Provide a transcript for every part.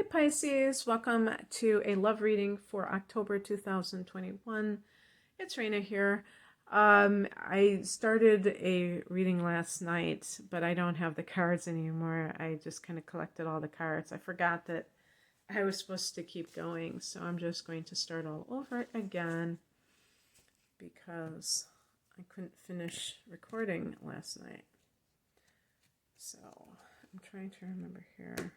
Hi Pisces, welcome to a love reading for October 2021. It's Raina here. I started a reading last night, but I don't have the cards anymore. I just kind of collected all the cards. I forgot that I was supposed to keep going, so I'm just going to start all over again because I couldn't finish recording last night. So I'm trying to remember here.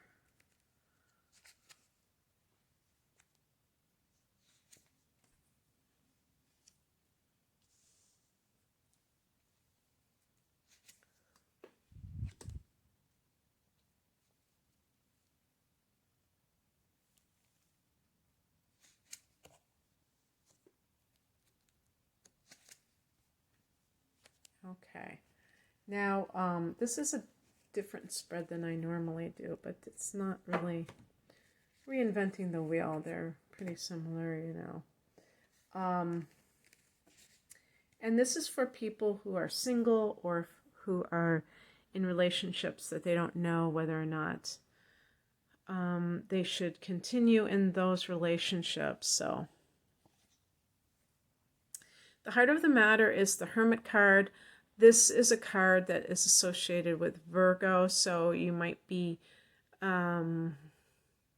Okay, now this is a different spread than I normally do, but it's not really reinventing the wheel. They're pretty similar, you know. And this is for people who are single or who are in relationships that they don't know whether or not they should continue in those relationships. So the heart of the matter is the Hermit card. This is a card that is associated with Virgo, so you might be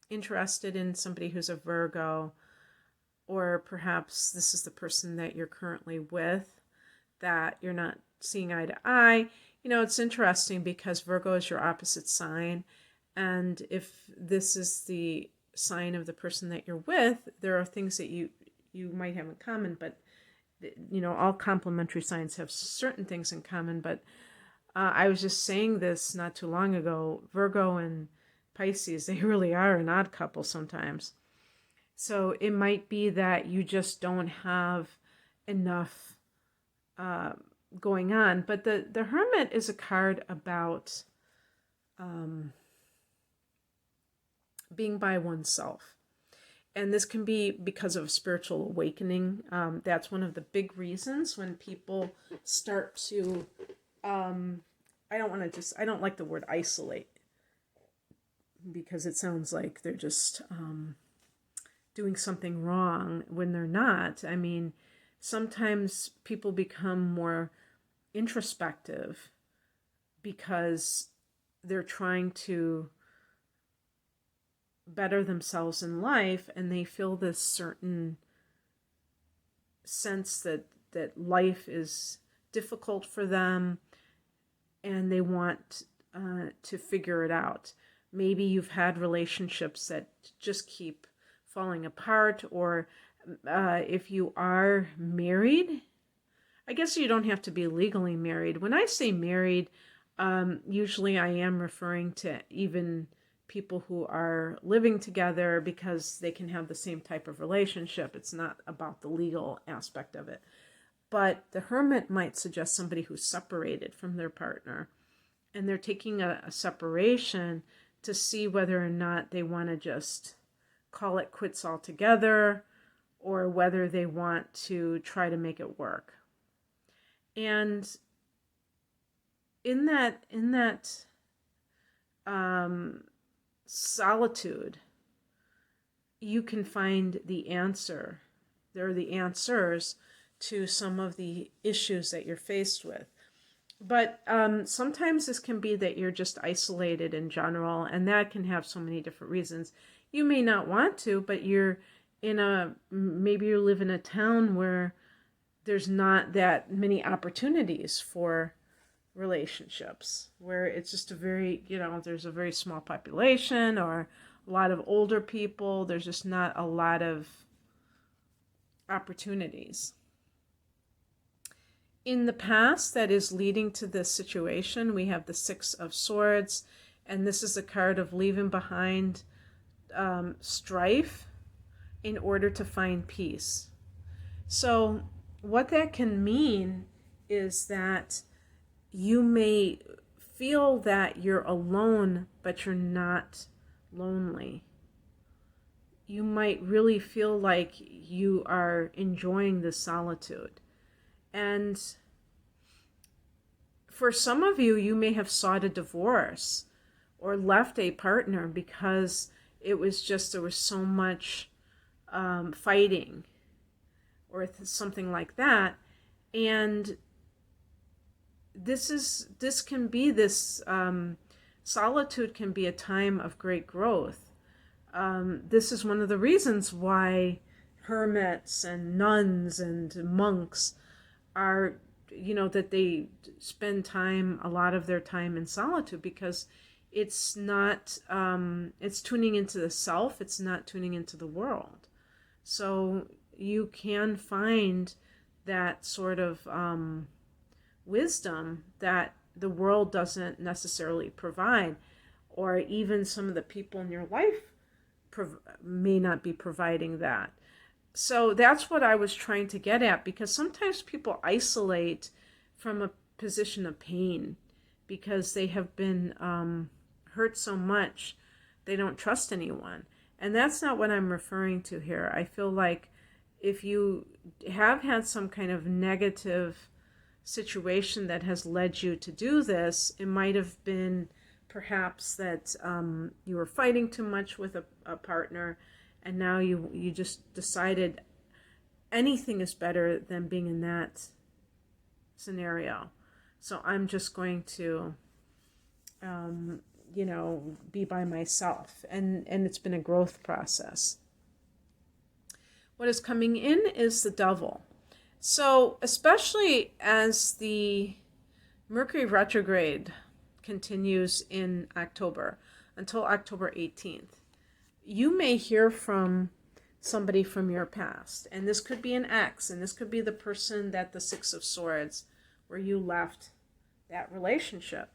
interested in somebody who's a Virgo, or perhaps this is the person that you're currently with that you're not seeing eye to eye. You know, it's interesting because Virgo is your opposite sign, and if this is the sign of the person that you're with, there are things that you might have in common, but you know, all complementary signs have certain things in common. But I was just saying this not too long ago, Virgo and Pisces, they really are an odd couple sometimes. So it might be that you just don't have enough going on. But the Hermit is a card about being by oneself. And this can be because of spiritual awakening. That's one of the big reasons when people start to, I don't like the word isolate, because it sounds like they're just doing something wrong when they're not. I mean, sometimes people become more introspective because they're trying to better themselves in life, and they feel this certain sense that life is difficult for them, and they want to figure it out. Maybe you've had relationships that just keep falling apart, or if you are married, I guess you don't have to be legally married. When I say married, usually I am referring to even people who are living together because they can have the same type of relationship. It's not about the legal aspect of it. But the Hermit might suggest somebody who's separated from their partner, and they're taking a separation to see whether or not they want to just call it quits altogether, or whether they want to try to make it work. And in that solitude, you can find the answer. There are the answers to some of the issues that you're faced with. But sometimes this can be that you're just isolated in general, and that can have so many different reasons. You may not want to, but maybe you live in a town where there's not that many opportunities for relationships, where it's just there's a very small population, or a lot of older people. There's just not a lot of opportunities. In the past, that is leading to this situation, we have the Six of Swords, and this is a card of leaving behind strife in order to find peace. So what that can mean is that you may feel that you're alone, but you're not lonely. You might really feel like you are enjoying the solitude. And for some of you, you may have sought a divorce or left a partner because it was just, there was so much fighting or something like that. And this can be this solitude can be a time of great growth. This is one of the reasons why hermits and nuns and monks are, that they spend a lot of their time in solitude, because it's not, it's tuning into the self, it's not tuning into the world. So you can find that sort of wisdom that the world doesn't necessarily provide, or even some of the people in your life may not be providing that. So that's what I was trying to get at, because sometimes people isolate from a position of pain because they have been hurt so much they don't trust anyone. And that's not what I'm referring to here. I feel like if you have had some kind of negative situation that has led you to do this, it might have been perhaps that you were fighting too much with a partner, and now you just decided anything is better than being in that scenario. So I'm just going to, be by myself. And it's been a growth process. What is coming in is the devil. So especially as the Mercury retrograde continues in October until October 18th, you may hear from somebody from your past. And this could be an ex, and this could be the person that the Six of Swords, where you left that relationship.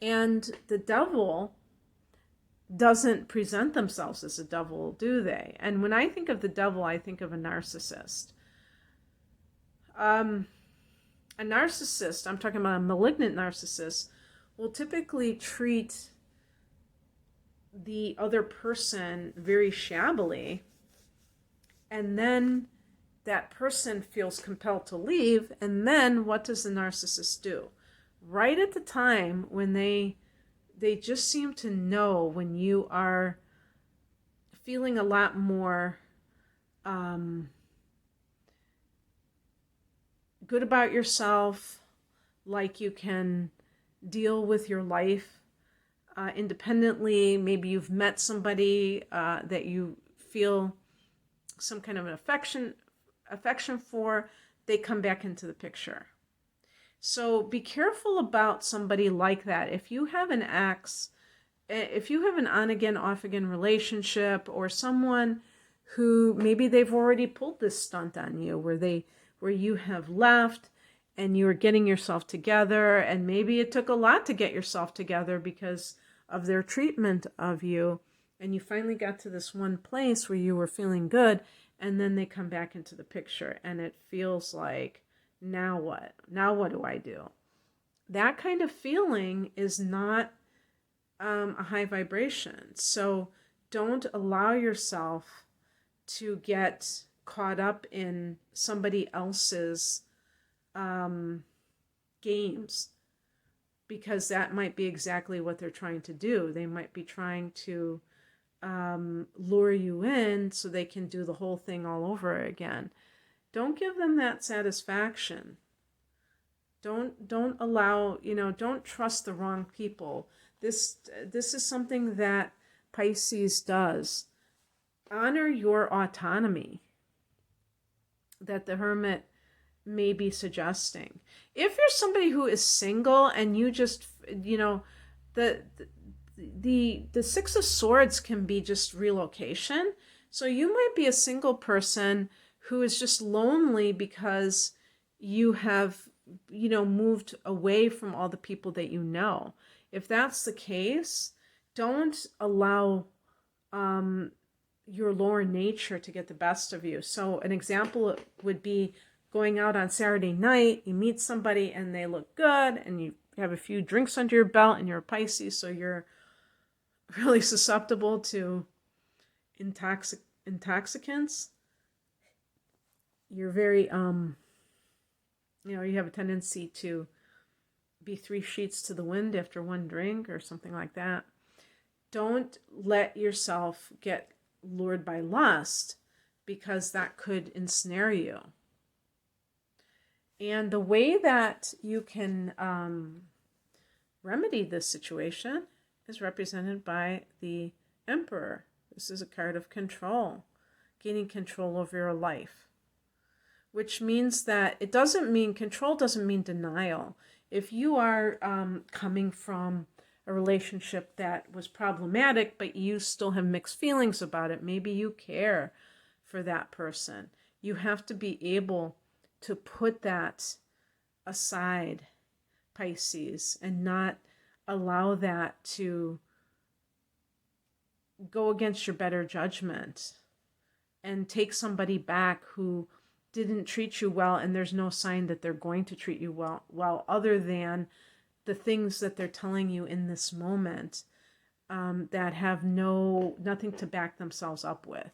And the devil doesn't present themselves as a devil, do they? And when I think of the devil, I think of a narcissist. A narcissist, I'm talking about a malignant narcissist, will typically treat the other person very shabbily, and then that person feels compelled to leave, and then what does the narcissist do? Right at the time when they just seem to know when you are feeling a lot more good about yourself, like you can deal with your life independently. Maybe you've met somebody that you feel some kind of an affection for, they come back into the picture. So be careful about somebody like that. If you have an ex, if you have an on-again, off-again relationship, or someone who maybe they've already pulled this stunt on you, where you have left and you are getting yourself together, and maybe it took a lot to get yourself together because of their treatment of you, and you finally got to this one place where you were feeling good, and then they come back into the picture, and it feels like, now what? Now what do I do? That kind of feeling is not a high vibration. So don't allow yourself to get caught up in somebody else's games, because that might be exactly what they're trying to do. They might be trying to lure you in so they can do the whole thing all over again. Don't give them that satisfaction. Don't allow, don't trust the wrong people. This is something that Pisces does. Honor your autonomy that the Hermit may be suggesting. If you're somebody who is single and you just, the Six of Swords can be just relocation. So you might be a single person who is just lonely because you have, moved away from all the people that you know. If that's the case, don't allow your lower nature to get the best of you. So an example would be going out on Saturday night, you meet somebody and they look good, and you have a few drinks under your belt, and you're a Pisces, so you're really susceptible to intoxicants. You're very, you have a tendency to be 3 sheets to the wind after one drink or something like that. Don't let yourself get lured by lust, because that could ensnare you. And the way that you can remedy this situation is represented by the Emperor. This is a card of control, gaining control over your life, which means that it doesn't mean, control doesn't mean denial. If you are coming from a relationship that was problematic, but you still have mixed feelings about it, maybe you care for that person, you have to be able to put that aside, Pisces, and not allow that to go against your better judgment and take somebody back who didn't treat you well, and there's no sign that they're going to treat you well other than the things that they're telling you in this moment, that have nothing to back themselves up with.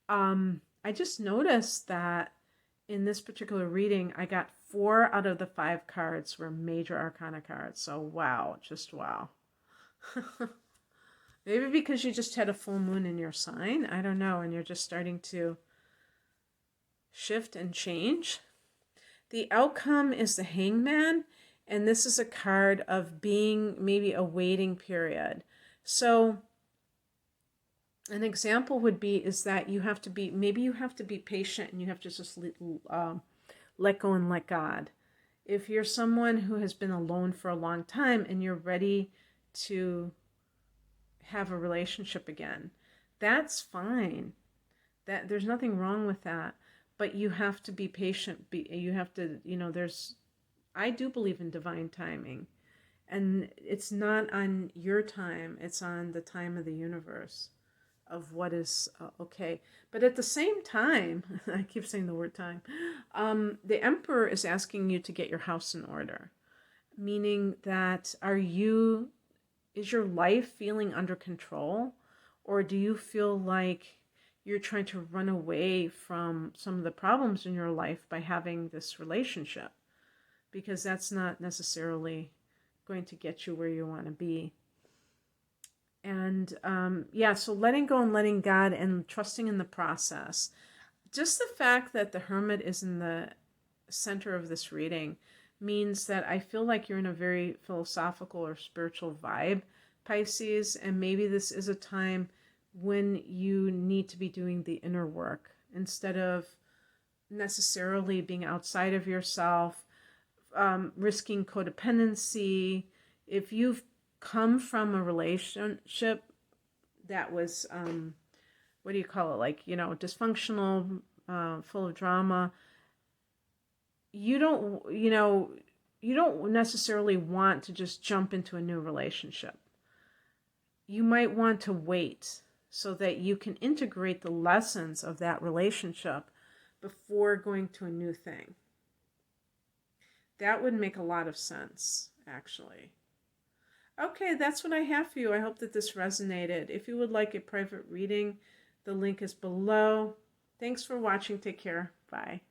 I just noticed that in this particular reading, I got 4 out of the 5 cards were major arcana cards. So wow, just wow. Maybe because you just had a full moon in your sign, I don't know, and you're just starting to shift and change. The outcome is the Hangman, and this is a card of being maybe a waiting period. So an example would be is that you have to be, maybe you have to be patient, and you have to just let go and let God. If you're someone who has been alone for a long time and you're ready to have a relationship again, that's fine. That there's nothing wrong with that. But you have to be patient. You have to, I do believe in divine timing. And it's not on your time, it's on the time of the universe of what is okay. But at the same time, I keep saying the word time, the Emperor is asking you to get your house in order. Meaning that is your life feeling under control? Or do you feel like you're trying to run away from some of the problems in your life by having this relationship? Because that's not necessarily going to get you where you want to be. And so letting go and letting God and trusting in the process. Just the fact that the Hermit is in the center of this reading means that I feel like you're in a very philosophical or spiritual vibe, Pisces, and maybe this is a time when you need to be doing the inner work instead of necessarily being outside of yourself, risking codependency. If you've come from a relationship that was, dysfunctional, full of drama, you don't necessarily want to just jump into a new relationship. You might want to wait so that you can integrate the lessons of that relationship before going to a new thing. That would make a lot of sense, actually. Okay, that's what I have for you. I hope that this resonated. If you would like a private reading, the link is below. Thanks for watching. Take care. Bye.